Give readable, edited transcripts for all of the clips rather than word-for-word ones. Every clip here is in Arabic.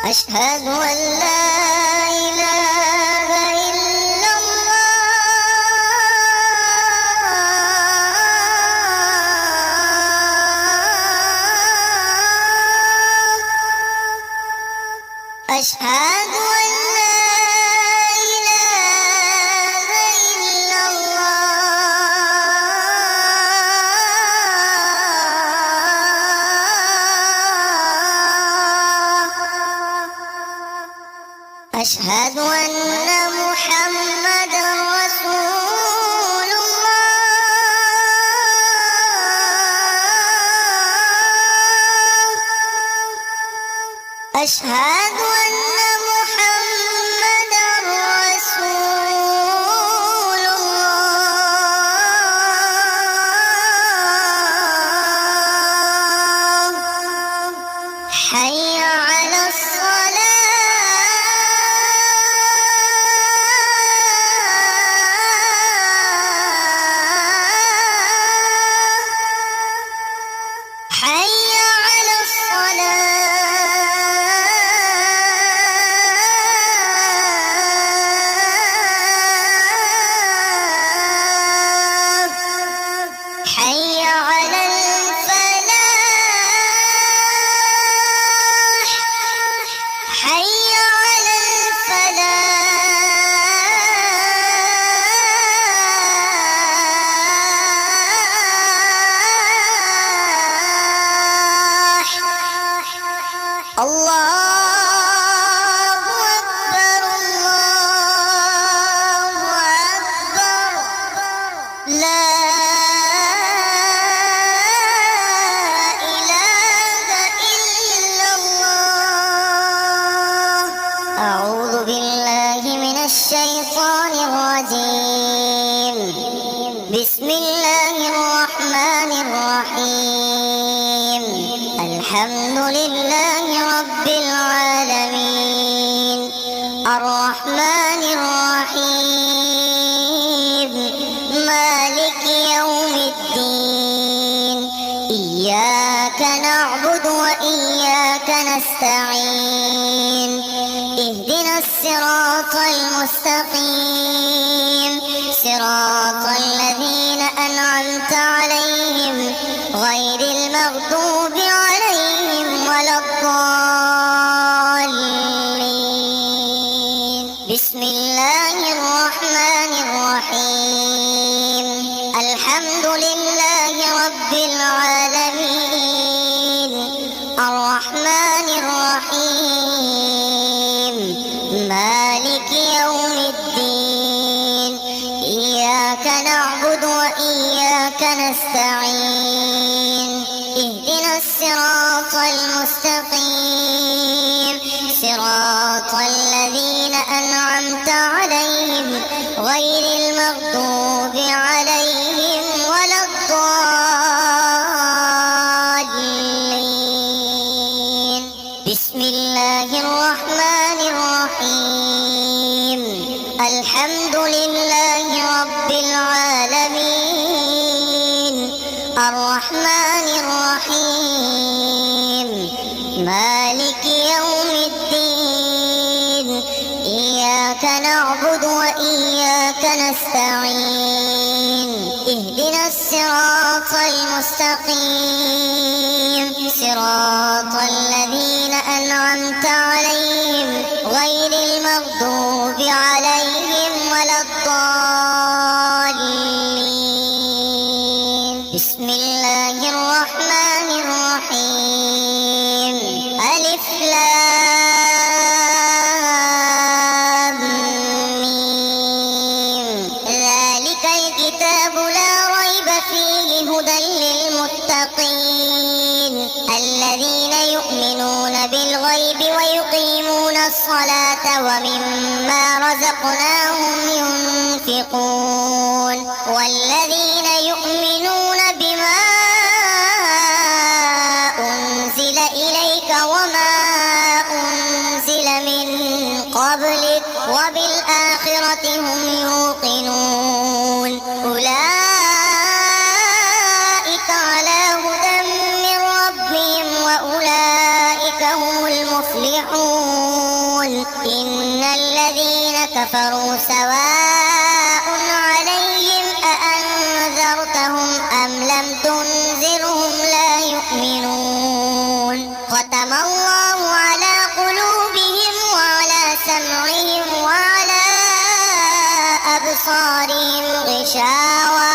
أشهد أن لا إله إلا الله. أشهد أن لا إله إلا الله. أشهد أن محمدا رسول الله. أشهد أن محمدا رسول الله. حي على حي على الصلاة. حي على الفلاح. حي على الفلاح. الله أكبر الله أكبر. لا إله إلا الله. أعوذ بالله من الشيطان الرجيم. بسم الله الرحمن الرحيم. الحمد لله رب العالمين الرحمن الرحيم مالك يوم الدين. إياك نعبد وإياك نستعين. اهدنا الصراط المستقيم صراط الذين أنعمت عليهم غير المغضوب عليهم ولا الضالين. بسم الله الرحمن الرحيم. الحمد لله رب العالمين الرحمن الرحيم مالك يوم الدين. إياك نعبد وإياك نستعين. اهدنا الصراط المستقيم صراط الذين أنعمت عليهم غير المغضوب عليهم ولا الضالين. بسم الله الرحمن الرحيم. الحمد لله رب العالمين الرحمن الرحيم مالك يوم الدين. إياك نعبد وإياك نستعين. اهدنا الصراط المستقيم صراط الذين أنعمت عليهم غير المغضوب عليهم ولا الضالين. بسم الله الرحمن الرحيم. ألف لام ميم. ذلك الكتاب لا ريب فيه هدى للمتقين الذين يؤمنون بالغيب ويقيمون الصلاة ومما رزقناهم رزقناهم ينفقون والذين يؤمنون بما أنزل إليك وما أنزل من قبلك وبالآخرة هم يوقنون أولئك على هدى من ربهم وأولئك هم المفلحون إن الذين كفروا سواء عليهم أأنذرتهم أم لم تنذرهم لا يؤمنون ختم الله على قلوبهم وعلى سمعهم وعلى أبصارهم غشاوة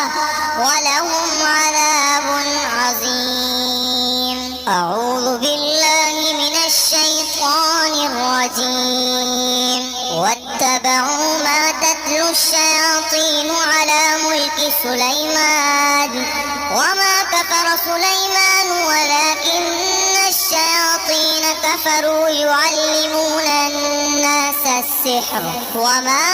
ولهم عذاب عظيم. أعوذ بالله من الشيطان الرجيم. واتبعوا ما تتلو الشياطين على ملك سليمان وما كفر سليمان ولكن الشياطين كفروا يعلمون الناس السحر وما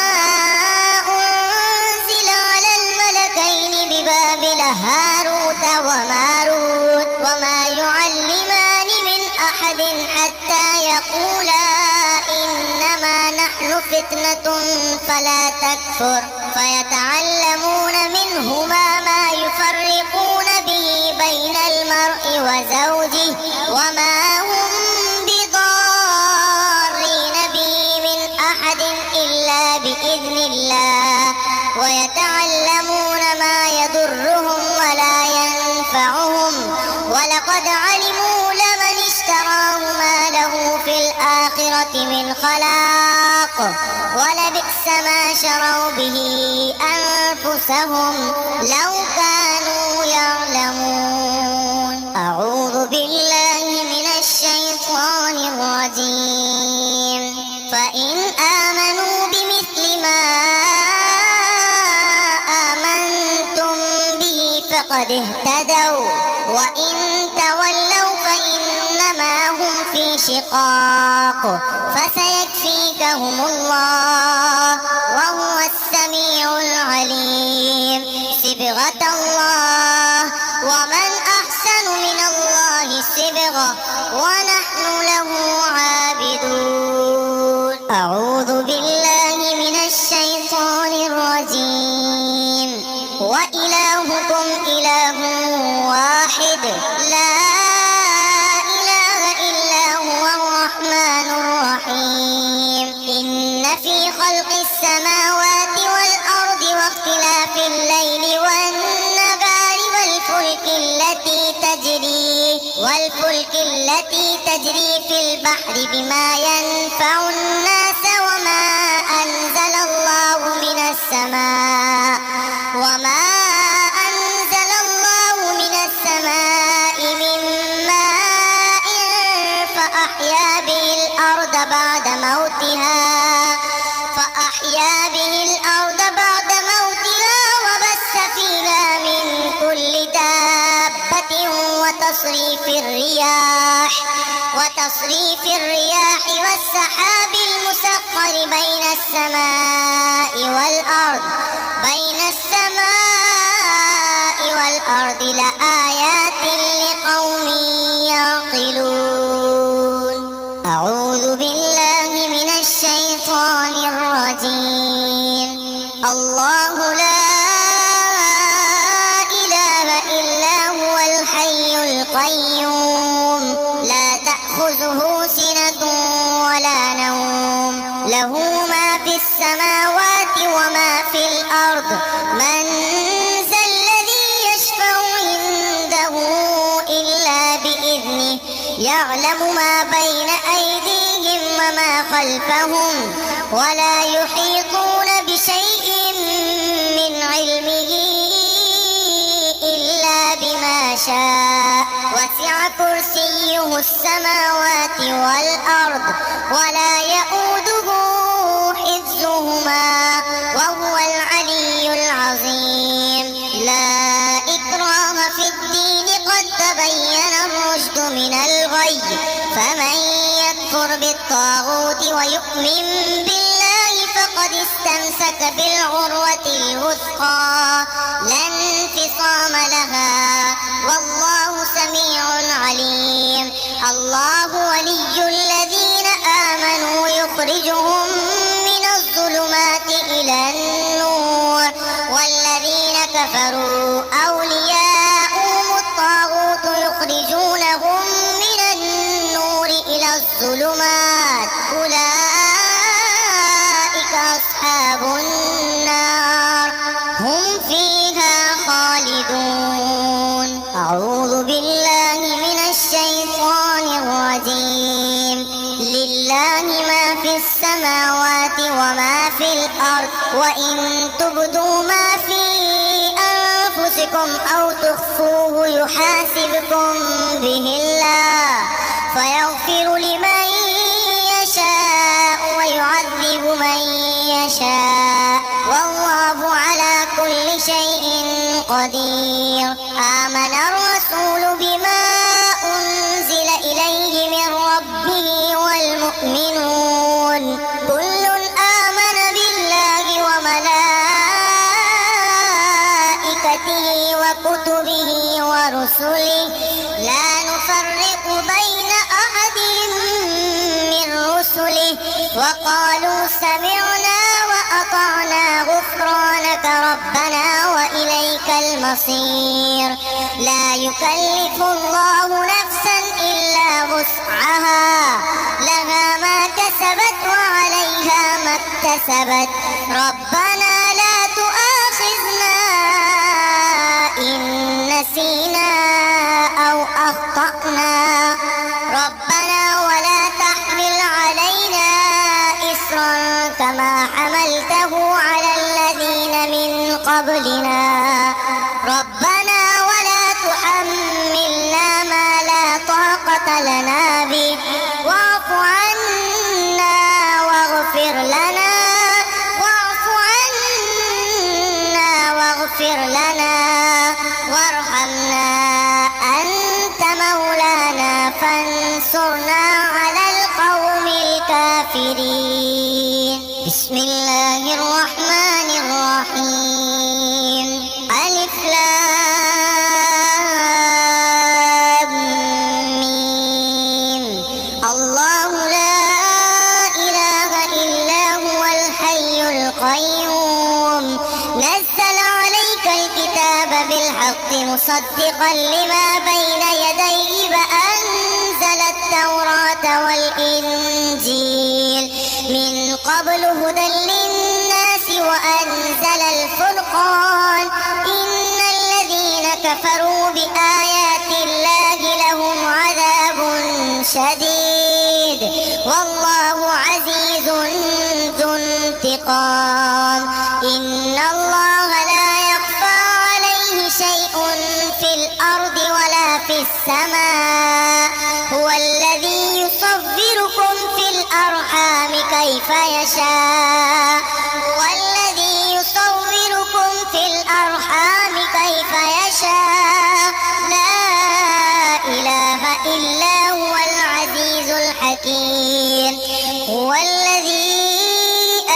أنزل على الملكين ببابل هاروت وماروت وما يعلمان من أحد حتى يقولا إنما نحن فتنة فلا تكفر فيتعلمون منهما ما يفرقون به بين المرء وزوجه وما هم بضارين به من أحد إلا بإذن الله ويتعلمون ما يضرهم ولا ينفعهم ولقد علموا لمن اشتراه ما له في الآخرة من خلاق ولبئس ما شروا به أنفسهم لو كانوا يعلمون. أعوذ بالله من الشيطان الرجيم. فإن آمنوا بمثل ما آمنتم به فقد اهتدوا وإن تولوا فإنما هم في شقاق فسيكفيكهم الله وهو السميع العليم. صبغة الله ومن أحسن من الله صبغة ونحن له عابدون. أعوذ بالله من الشيطان الرجيم. وإلهكم إله واحد لا إله إلا هو الرحمن الرحيم. إن في خلق السماوات والأرض واختلاف الليل والنهار والفلك التي تجري في البحر بما ينفع الناس وما أنزل الله من السماء من ماء فأحيا به الأرض بعد موتها وبث فيها من كل دابة وتصريف الرياح والسحاب المسخر بين السماء والأرض لآيات لقوم يعقلون. أعوذ بالله من الشيطان الرجيم. الله لا إله إلا هو الحي القيوم لا تأخذه سنة ولا نوم له ما في السماوات وما في الأرض من ذا الذي يشفع عنده إلا بإذنه يعلم ما بين أيديهم وما خلفهم ولا يحيطون بشيء من علمه إلا بما شاء وسع كرسيه السماوات والأرض ولا يؤوده حفظهما وهو العلي العظيم. لا إكراه في الدين قد تبين الرشد من الغي فمن يكفر بالطاغوت ويؤمن بالله فقد استمسك بالعروة الوثقى لا انفصام لها والله سميع عليم. الله ولي الذين آمنوا يخرجهم من الظلمات إلى النور والذين كفروا أولياؤهم الطاغوت يخرجونهم من النور إلى الظلمات أولئك أصحاب النار هم فيها خالدون. أعوذ بالله من الشيطان الرجيم. لله ما في السماوات وما في الأرض وإن تبدوا ما في أنفسكم أو تخفوه يحاسبكم به الله فيغفر لمن يشاء ويعذب من يشاء والله على كل شيء قدير. آمن الرسول بما أنزل إليه من ربه والمؤمنون كل آمن بالله وملائكته وكتبه ورسله لا نفرق بين أحد من رسله وقالوا سمعنا وأطعنا غفرانك ربنا وإليك المصير. لا يكلف الله نفسا إلا وسعها لها ما كسبت وعليها ما اكتسبت ربنا لا تؤاخذنا إن نسينا أو أخطأنا ربنا ولا تحمل علينا إصرا كما حملته على الذين من قبلنا ربنا ولا تحملنا ما لا طاقة لنا به واعف عنا واغفر لنا وارحمنا أنت مولانا فانصرنا على القوم الكافرين. بسم الله الرحمن الرحيم. ألف لام ميم. الله لا إله إلا هو الحي القيوم نزل عليك الكتاب بالحق مصدقا لما بين يديه وأنزل التوراة والإنجيل من قبل هدى للناس وأنزل الفرقان إن الذين كفروا بآيات الله لهم عذاب شديد والله عزيز ذو انتقام. إن الله لا يخفى عليه شيء في الأرض ولا في السماء هو الذي يصوركم في الأرحام كيف يشاء هو الذي يصوركم في الأرحام كيف يشاء لا إله إلا هو العزيز الحكيم. هو الذي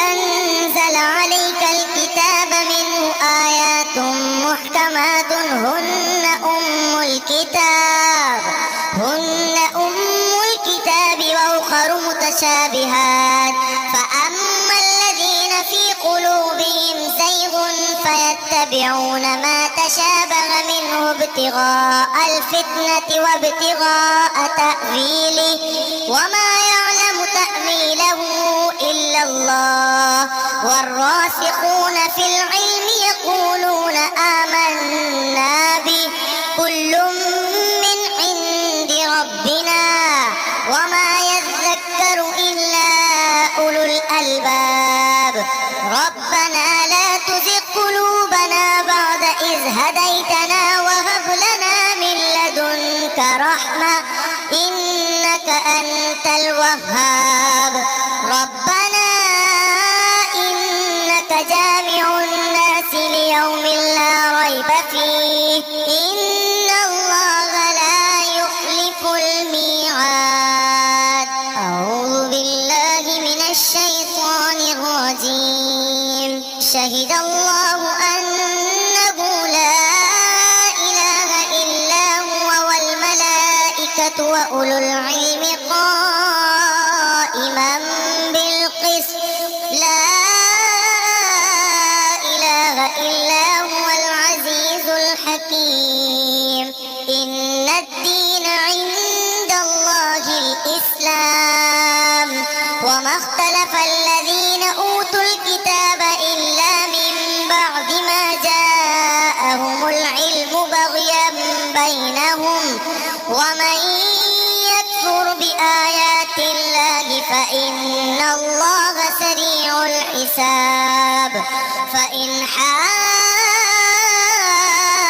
أنزل عليك الكتاب منه آيات محكمات هن أم الكتاب وأخر متشابهات فأما الذين في قلوبهم زيغ فيتبعون ما تشابه منه ابتغاء الفتنة وابتغاء تأويله وما يعلم تأويله إلا الله والراسخون في العلم يقولون آمنا به كل من عند ربنا وما يذكر إلا أولو الألباب. ربنا لا تزغ قلوبنا بعد إذ هديتنا وهب لنا من لدنك رحمة إنك أنت الوهاب. ربنا إنك جاء شهد الله أنه لا إله إلا هو والملائكة وأولو العلم قائما بالقسط لا إله إلا هو العزيز الحكيم إن الدين عند الله الإسلام وما اختلف الذين أوتوا الكتاب إلا من بعد ما جاءهم العلم بغيا بينهم ومن يكفر بآيات الله فإن الله سريع الحساب فإن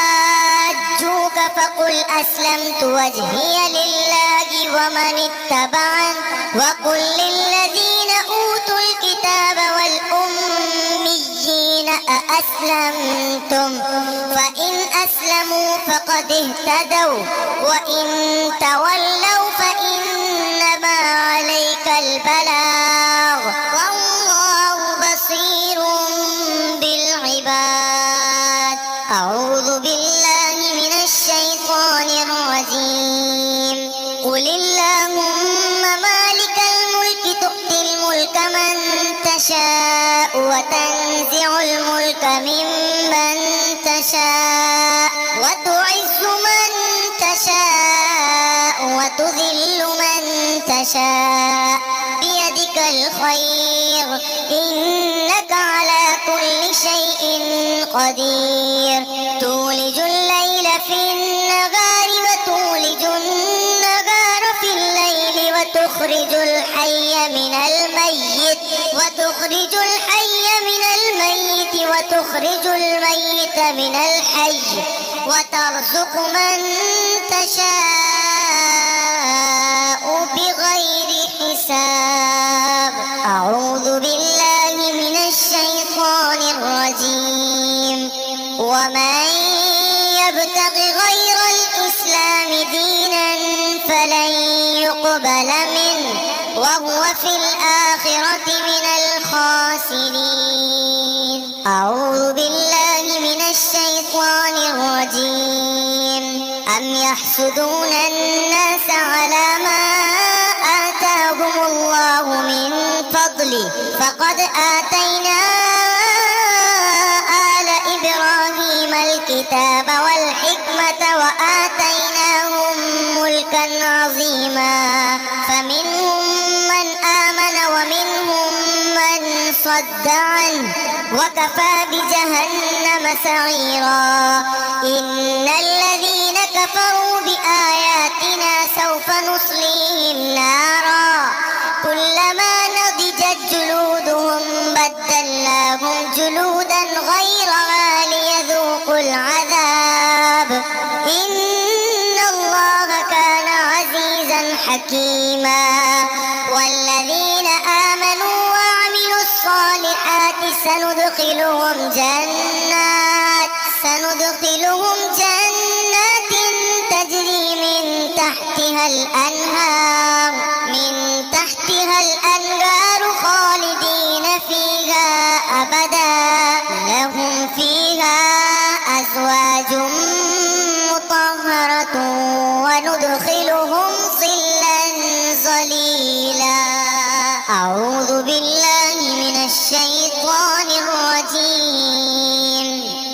حاجوك فقل أسلمت وجهي لله ومن اتبعن وقل للذين أوتوا الكتاب والأميين أأسلمتم فإن أسلموا فقد اهتدوا وإن تولوا فإنما عليك البلاغ والله بصير بالعباد أعوذ بالله من الشيطان الرجيم قل اللهم مالك الملك تؤتي الملك من تشاء وتنزع الملك ممن تشاء وتعز من تشاء وتذل من تشاء بيدك الخير إنك على كل شيء قدير تولج الليل في النهار وتولج النهار في الليل وتخرج الحي من الميت وتخرج الميت من الحي وترزق من تشاء بغير حساب أعوذ بالله من الشيطان الرجيم ومن يبتغ غير الإسلام دينا فلن يقبل منه وهو في الآخرة من الخاسرين أعوذ بالله من الشيطان الرجيم أم يحسدون الناس على ما آتاهم الله من فضله فقد آتينا آل إبراهيم الكتاب والحكمة وآتيناهم ملكا عظيما فمنهم من آمن ومنهم من صد عنه وكفى بجهنم سعيرا إن الذين كفروا بآياتنا سوف نصليهم نارا كلما نضجت جلودهم بدلناهم جلودا غيرها ليذوقوا العذاب إن الله كان عزيزا حكيما والذين آمنوا وعملوا الصالحات سندخلهم جنات تجري من تحتها الأنهار خالدين فيها أبدا لهم فيها أزواج مطهرة وندخلهم ظلا ظليلا أعوذ بالله من الشيطان الرجيم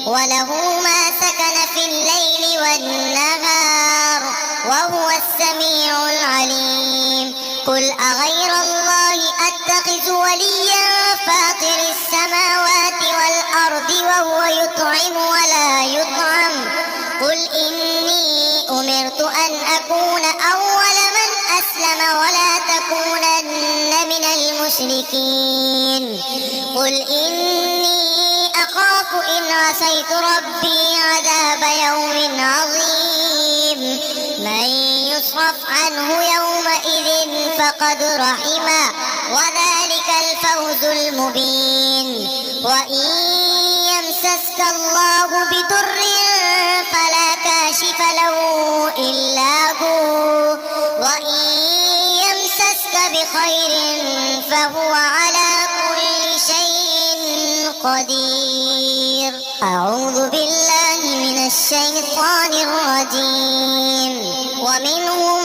وله ما سكن في الليل والنهار وهو السميع العليم قل أغير الله أتخذ وليا فاطر السماوات والأرض وهو يطعم ولا يطعم قل إني أمرت أن أكون أول من أسلم ولا تكونن من المشركين قل إني أخاف إن عصيت ربي عذاب يوم عظيم من يصرف عنه يومئذ فقد رحمه وذلك الفوز المبين وإن يمسسك الله بضر فلا كاشف له إلا هو وإن يمسسك بخير فهو على كل شيء قدير. أعوذ بالله من الشيطان الرجيم. ومنهم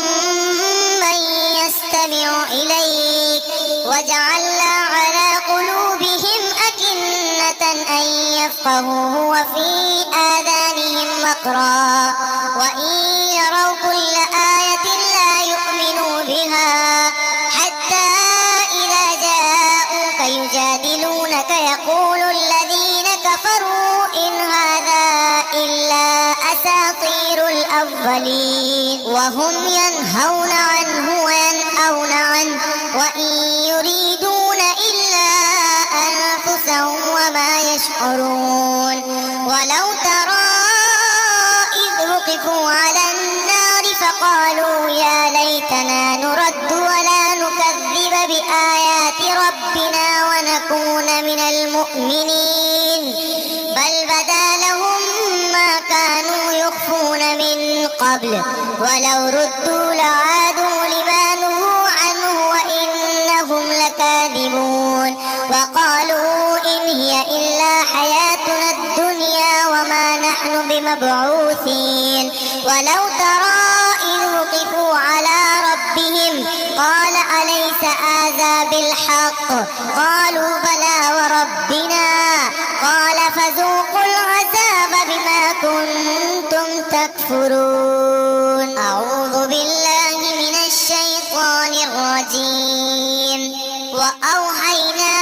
من يستمع إليك وجعلنا على قلوبهم أكنة أن يفقهوه وفي آذانهم وقرا وإن يروا كل آية لا يؤمنوا بها حتى إذا جاءوك يجادلونك يقول الذين كفروا إن هذا إلا أساطير الأولين وهم ينهون عنه وينأون عنه وإن يريدون إلا أنفسهم وما يشعرون. ولو ترى إذ وقفوا على النار فقالوا يا ليتنا نرد ولا نكذب بآيات ربنا ونكون من المؤمنين بل بدا لهم ما كانوا يخفون من قبل ولو ردوا لعادوا لما نهوا عنه وإنهم لكاذبون. وقالوا إن هي إلا حياتنا الدنيا وما نحن بمبعوثين. ولو ترى إذ وقفوا على ربهم قال أليس هذا بالحق قالوا بلى وربنا قال فذوقوا العذاب بما كنتم تكفرون. أعوذ بالله من الشيطان الرجيم. وأوحينا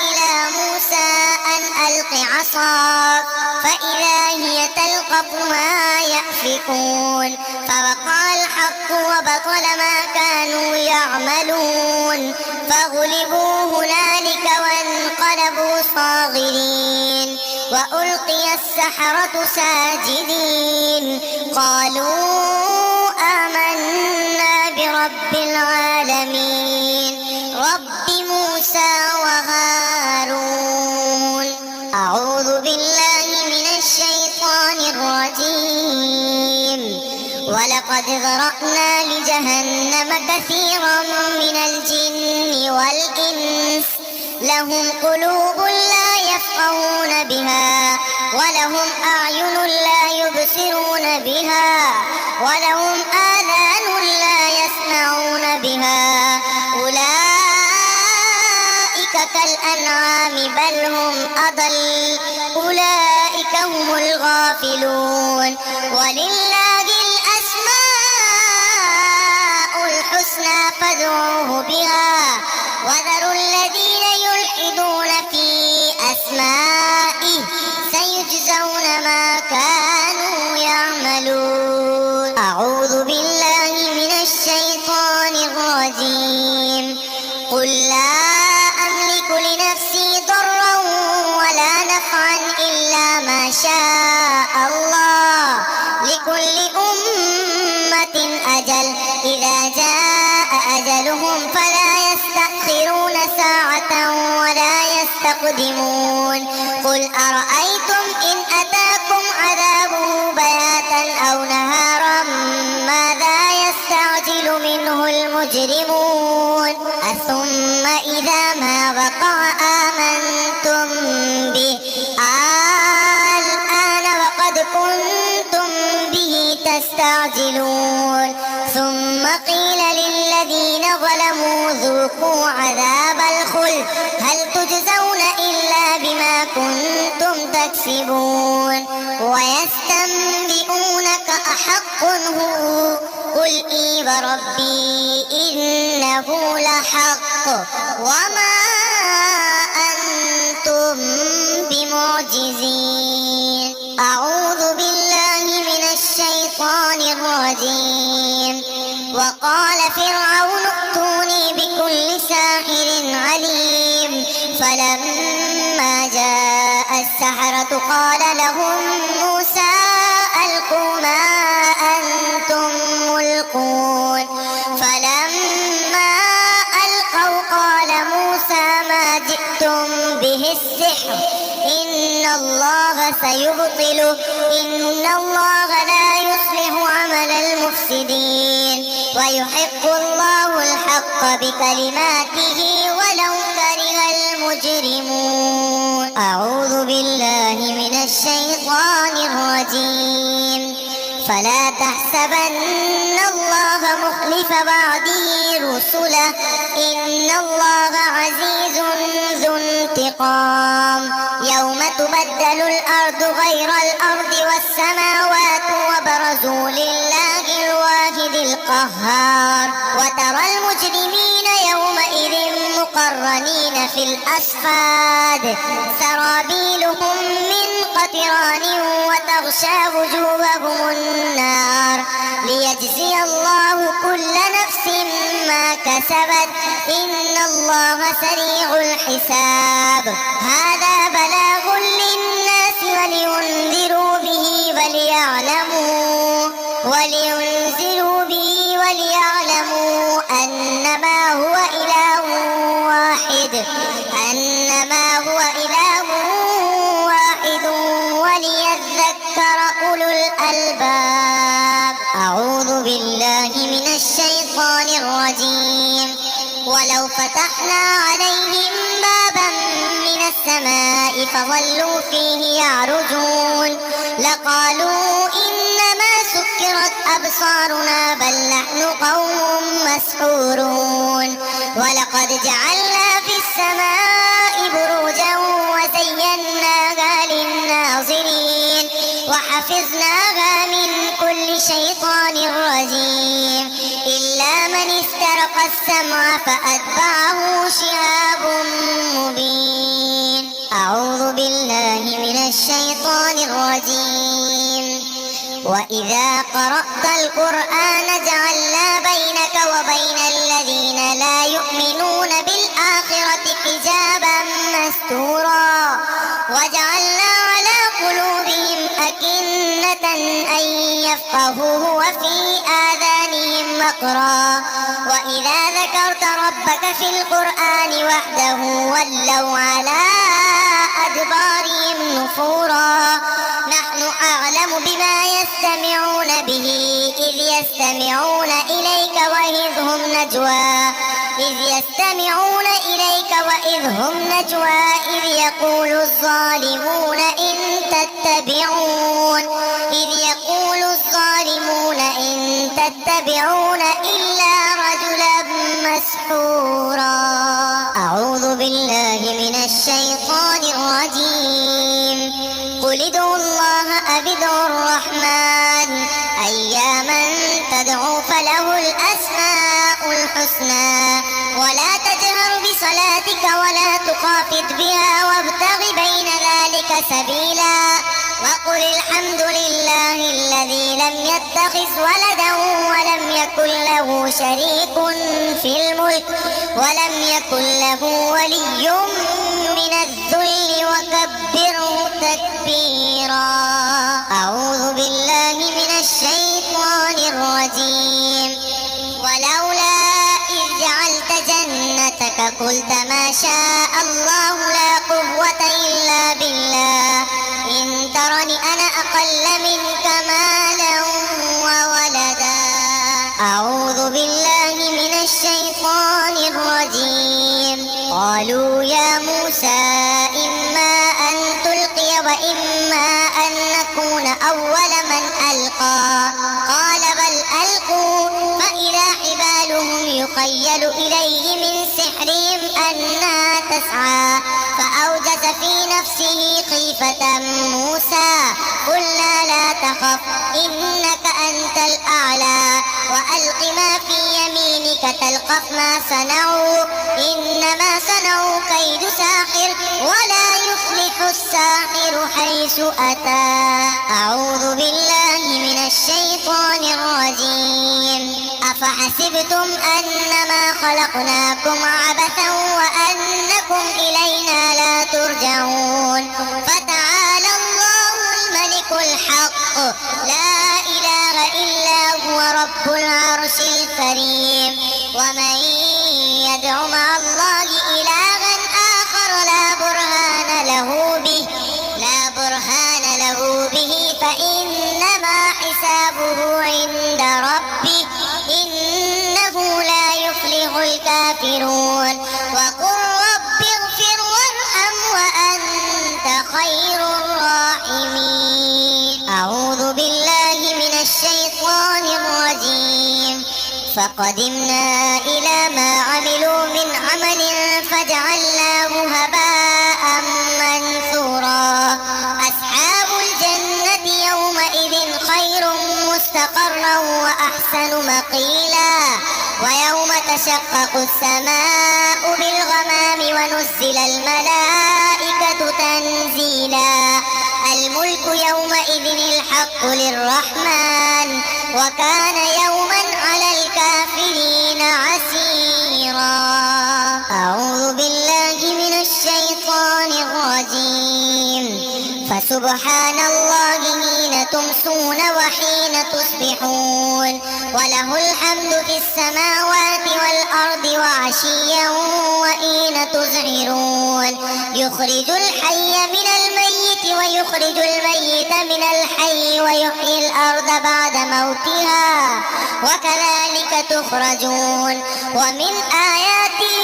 إلى موسى أن ألق عصاك فإذا هي تلقف ما يأفكون فوقع الحق وبطل ما كانوا يعملون فغلبوا هنالك وانقلبوا صاغرين وألقي السحرة ساجدين قالوا آمنا برب العالمين رب موسى وهارون. أعوذ بالله من الشيطان الرجيم. ولقد ذرأنا لجهنم كثيرا من الجن والإنس لهم قلوب لا يفقهون بها ولهم أعين لا يبصرون بها ولهم آذان لا يسمعون بها أولئك كالأنعام بل هم أضل أولئك هم الغافلون. ولله الأسماء الحسنى فادعوه بها وذروا الذين يلحدون في أسمائه سيجزون ما كانوا يعملون. أعوذ بالله من الشيطان الرجيم. قل لا أملك لنفسي ضرا ولا نفعا إلا ما شاء الله لكل أمة أجل إذا جاء أجلهم فلا يستأخرون ساعة ولا يستقدمون. قل أرأيتم إن أتاكم عذابه بياتا أو نهارا ماذا يستعجل منه المجرمون أثم إذا ما وقع آمنتم به الآن وقد كنتم به تستعجلون. ثم قيل للذين ظلموا ذوقوا عذاب الخلد هل تجزون إلا بما كنتم تكسبون. ويستنبئونك أحق هو قل إي وربي إنه لحق وما أنتم بمعجزين. أعوذ بالله من الشيطان الرجيم. وقال فرعون ائتوني بكل ساحر عليم فلما جاء السحرة قال لهم موسى ألقوا ما أنتم ملقون فلما ألقوا قال موسى ما جئتم به السحر إن الله سيبطله إن الله لا يصلح عمل المفسدين ويحق الله الحق بكلماته ولو كره المجرمون. المجرمون. أعوذ بالله من الشيطان الرجيم. فلا تحسبن الله مخلف وعده رسله إن الله عزيز ذو انتقام. يوم تبدل الأرض غير الأرض والسماوات وبرزوا لله الواحد القهار. وترى المجرمين يومئذ مقرنين في الأصفاد سرابيلهم من قطران وتغشى وجوههم النار ليجزي الله كل نفس ما كسبت إن الله سريع الحساب. هذا بلاغ للناس ولينذروا به وليعلموا أنما هو إله واحد وليذكر أولو الألباب. أعوذ بالله من الشيطان الرجيم. ولو فتحنا عليهم بابا من السماء فظلوا فيه يعرجون لقالوا إنما سكرت أبصارنا بل نحن قوم مسحورون. ولقد جعلنا في السماء بروجا وزيناها للناظرين وحفظناها من كل شيطان رجيم إلا من استرق السمع فأتبعه شهاب مبين. أعوذ بالله من الشيطان الرجيم. وإذا قرأت القرآن جعلنا بينك وبين الذين لا يؤمنون بالآخرة حجابا مستورا وجعلنا على قلوبهم أكنة أن يفقهوه وفي آذانهم وقرا وإذا ذكرت ربك في القرآن وحده ولوا على أدبارهم نفورا. نحن أعلم بما يستمعون به إذ يستمعون إليك وإذ هم نجوى إذ يقول الظالمون إن تتبعون إلا رجلا مسحورا. أعوذ بالله من الشيطان الرجيم. قل ادعوا الله أو ادعوا الرحمن أياما تدعوا فله الأسماء الحسنى ولا تجهر بصلاتك ولا تخافت بها وابتغ بين ذلك سبيلا. وقل الحمد لله الذي لم يتخذ ولدا ولم يكن له شريك في الملك ولم يكن له ولي من الذل وكبره تكبيرا. أعوذ بالله من الشيطان الرجيم. ولولا إذ جعلت جنتك قلت ما شاء الله لا قوة إلا بالله إن ترني أنا أقل منك مالا وولدا. أعوذ بالله من الشيطان الرجيم. قالوا يا موسى إما أن تلقي وإما أن نكون أول من ألقى قال بل ألقوا فإذا حبالهم يخيل إليه من سحرهم أنها تسعى فأوجس في نفسه خيفة موسى قلنا لا تخف إنك أنت الأعلى وألق ما في يمينك تلقف ما صنعوا إنما صنعوا كيد ساحر ولا يفلح الساحر حيث أتى. أعوذ بالله من الشيطان الرجيم. أفحسبتم أنما خلقناكم عبثا وأنكم إلينا لا ترجعون فتعالى الله الملك الحق لا إله إلا هو رب العرش الكريم. ومن يدع مع الله إلها آخر لا برهان له به فإنما حسابه عند ربه إنه لا يفلح الكافرون. وقل رب اغفر خير الراحمين. أعوذ بالله من الشيطان الرجيم. فقدمنا إلى ما عملوا من عمل فجعلناه هباء منثورا. أصحاب الجنة يومئذ خير مستقرا وأحسن مقيلا. ويوم تشقق السماء بالغمام ونزل الملائكة تنزيلا. الملك يومئذ الحق للرحمن وكان يوما على الكافرين عسيرا. أعوذ بالله من الشيطان الرجيم. فسبحان الله حين تمسون وحين تصبحون وله الحمد في السماوات والأرض وعشيا وحين تظهرون. يخرج الحي من الميت ويخرج الميت من الحي ويحيي الأرض بعد موتها وكذلك تخرجون. ومن آياته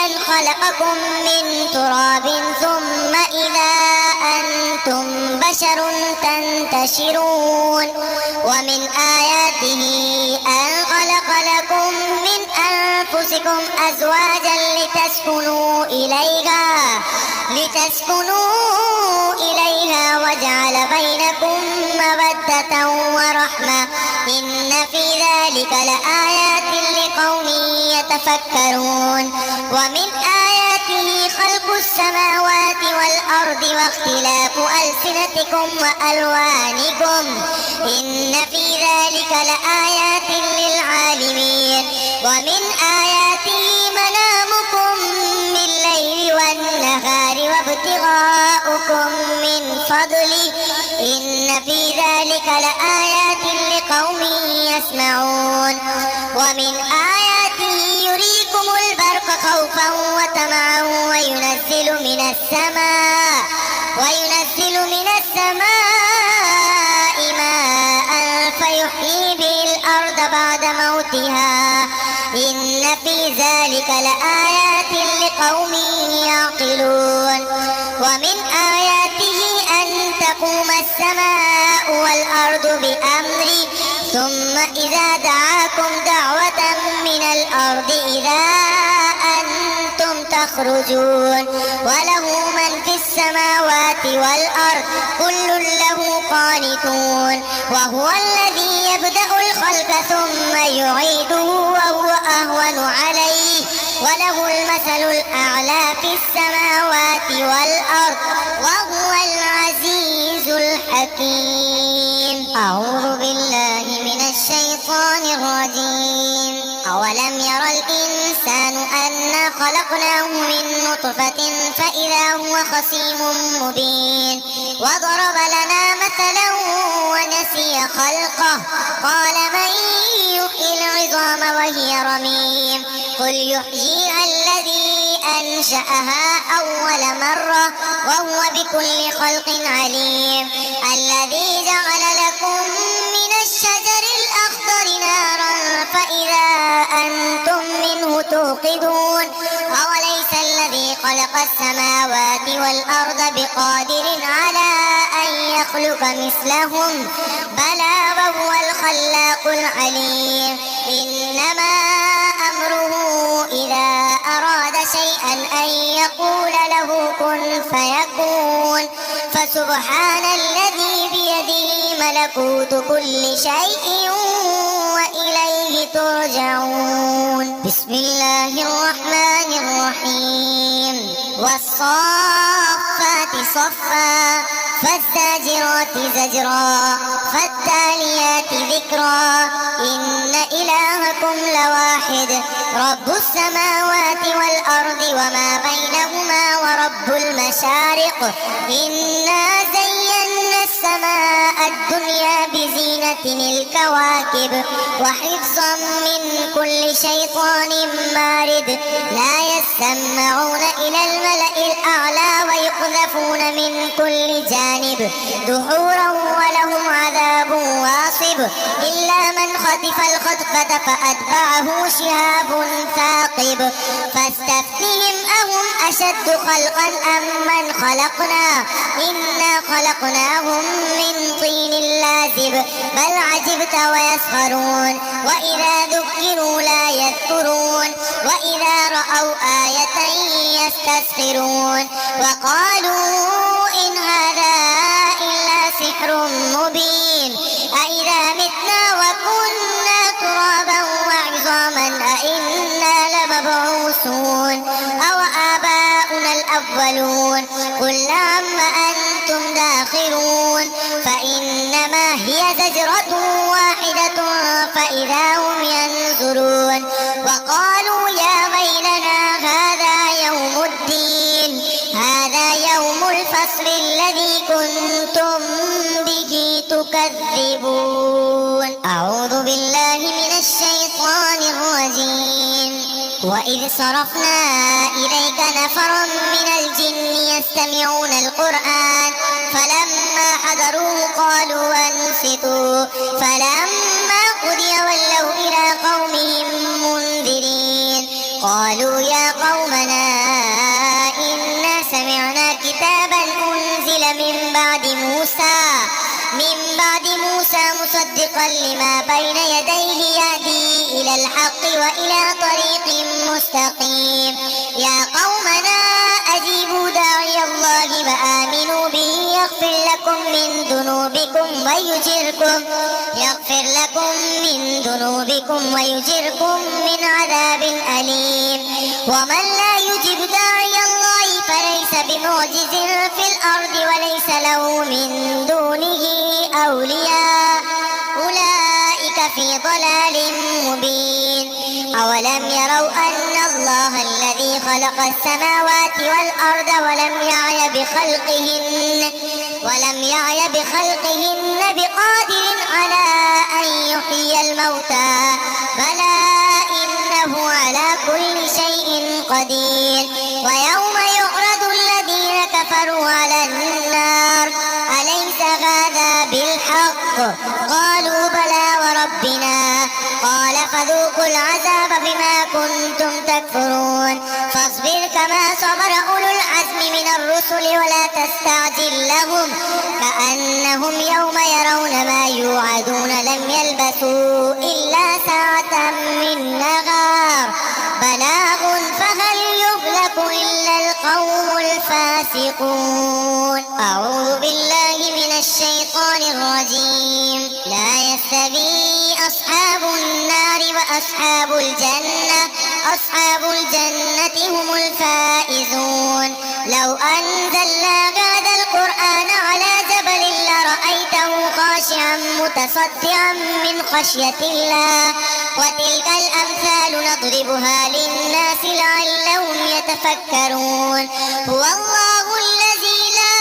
أن خلقكم من تراب ثم إذا أنتم بشر تنتشرون. ومن آياته أن خلق لكم من أنفسكم أزواجا لتسكنوا إليها وجعل بينكم مودة ورحمة. إن في ذلك لآيات لقوم يتفكرون. ومن آياته خلق السماوات والأرض واختلاف ألسنتكم وألوانكم. إن في ذلك لآيات للعالمين. ومن آياته منامكم بالليل والنهار وابتغاؤكم من فضله. إن في ذلك لآيات لقوم يسمعون. ومن آياته يريكم البرق خوفا وطمعا وينزل من السماء ماء فيحيي به الأرض بعد موتها. إن في ذلك لآيات لقوم يعقلون. ومن آياته أن تقوم السماء والأرض بأمره ثم إذا دعاكم دعوة من الأرض إذا أنتم تخرجون. وله من في السماوات والأرض كل له قانتون. وهو الذي يبدأ الخلق ثم يعيده وهو أهون عليه وله المثل الأعلى في السماوات والأرض وهو العزيز الحكيم. أعوذ بالله من الشيطان الرجيم. أولم ير الإنسان أنا خلقناه من نطفة فإذا هو خصيم مبين. وضرب لنا مثلا ونسي خلقه قال من يحيي العظام وهي رميم. قل يحييها الذي أنشأها أول مرة وهو بكل خلق عليم. الذي جعل لكم من الشجر الأخضر نارا فإذا أنتم منه توقدون. أوليس الذي خلق السماوات والأرض بقادر على أن يخلق مثلهم بلى وهو الخلاق العليم. إنما أمره إذا أراد شيئا أن يقول له كن فيكون. فسبحان الذي بيده ملكوت كل شيء وإليه ترجعون. بسم الله الرحمن الرحيم. والصافات صفا فالزاجرات زجرا فالتاليات ذكرا. إن إلهكم لواحد رب السماوات والأرض وما بينهما ورب المشارق. إنا زينا السماء الدنيا بزينة الكواكب وحفظا من كل شيطان مارد. لا يسمعون إلى الملأ الأعلى ويقذفون من كل جانب دحورا ولهم عذاب واصب واصطب إلا من خطف الخطفة فأتبعه شهاب ثاقب فاستفتهم أهم أشد خلقا أم من خلقنا إنا خلقناهم من طين لازب بل عجبت ويسخرون وإذا ذكروا لا يذكرون وإذا رأوا آية يستسخرون وقالوا إن هذا إلا سحر مبين أإذا متنا وكنا ترابا وعظاما أإنا لمبعوثون أو آباؤنا الأولون قل نعم أنتم داخرون فإنما هي زجرة واحدة فإذا هم ينظرون وقالوا يا ويلنا هذا يوم الدين هذا يوم الفصل الذي كنتم به تكذبون أعوذ بالله من الشيطان الرجيم وإذ صرفنا إليك نفرا من الجن يستمعون القرآن فلما حضروه قالوا أنصتوا فلما قضي ولوا إلى قومهم منذرين قالوا يا قومنا إنا سمعنا كتابا أنزل من بعد موسى مصدقا لما بين يديه يهدي إلى الحق وإلى طريق مستقيم يا قومنا أجيبوا داعي الله وآمنوا به يغفر لكم من ويجركم من عذاب أليم ومن لا يجب داعي الله فليس بمعجز في الأرض وليس له من دونه أولياء أولئك في ضلال مبين أولم يروا أن الله الذي خلق السماوات والأرض ولم يعي بخلقهن بقادر على أن يحيي الموتى بلى إنه على كل شيء قدير ويوم يعرض الذين كفروا على النار أليس هذا بالحق قالوا بلى وربنا قال فذوقوا العذاب بما كنتم تكفرون فاصبر كما صبر أولو العزم من الرسل ولا تستعجل لهم كأنهم يوم يرون ما يوعدون لم يلبثوا إلا ساعة من نهار بلاغ فهل يهلك إلا القوم الفاسقون أعوذ بالله من الشيطان الرجيم لا يستوي أصحاب النار وأصحاب الجنة أصحاب الجنة هم الفائزون لو أنزلنا هذا القرآن على جبل لرأيته خاشعا متصدعا من خشية الله وتلك الأمثال نضربها للناس لعلهم يتفكرون هو الله الذي لا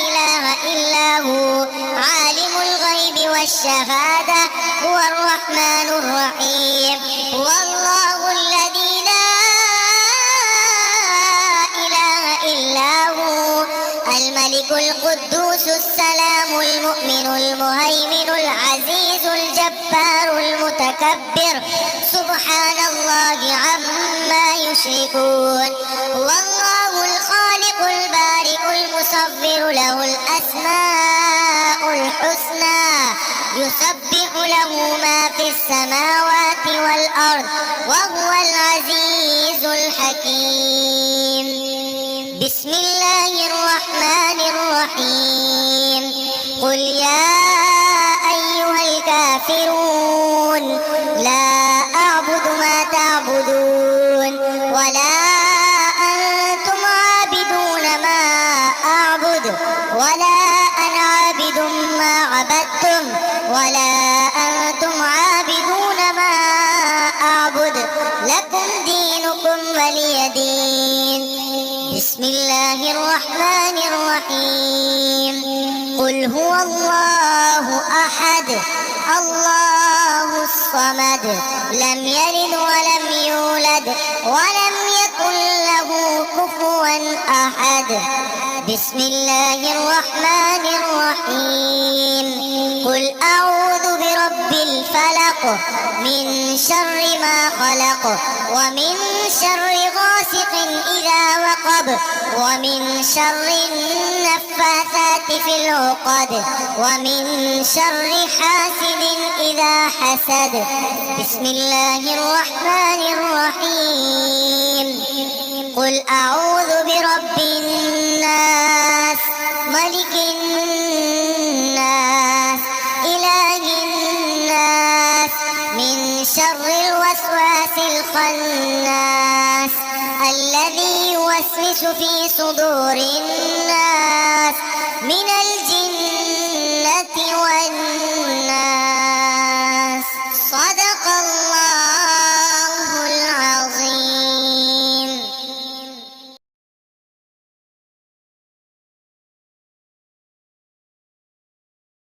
إله إلا هو عالم الغيب والشهادة هو الرحمن الرحيم هو الله الذي لا إله إلا هو الملك القدوس السلام المؤمن المهيمن العزيز الجبار المتكبر سبحان الله عما يشركون هو الله الخالق البارئ المصور له الأسماء الحسنى يسبح له ما في السماوات والأرض وهو العزيز الحكيم بسم الله الرحمن الرحيم قل يا أيها الكافرون لا أعبد ما تعبدون ولا أنتم عابدون ما أعبد ولا أنا عابد ما عبدتم ولا أنتم عابدون ما أعبد لكم دينكم ولي دين بسم الله الرحمن الرحيم قل هو الله أحد الله الصمد لم يلد ولم يولد ولم يكن له كفوا أحد بسم الله الرحمن الرحيم قل أعوذ برب الفلق من شر ما خلق ومن شر غاسق إذا وقب ومن شر النفاثات في العقد ومن شر حاسد إذا حسد بسم الله الرحمن الرحيم قل أعوذ برب الناس ملك الناس إله الناس من شر الوسواس الخناس الذي يوسوس في صدور الناس من الجنة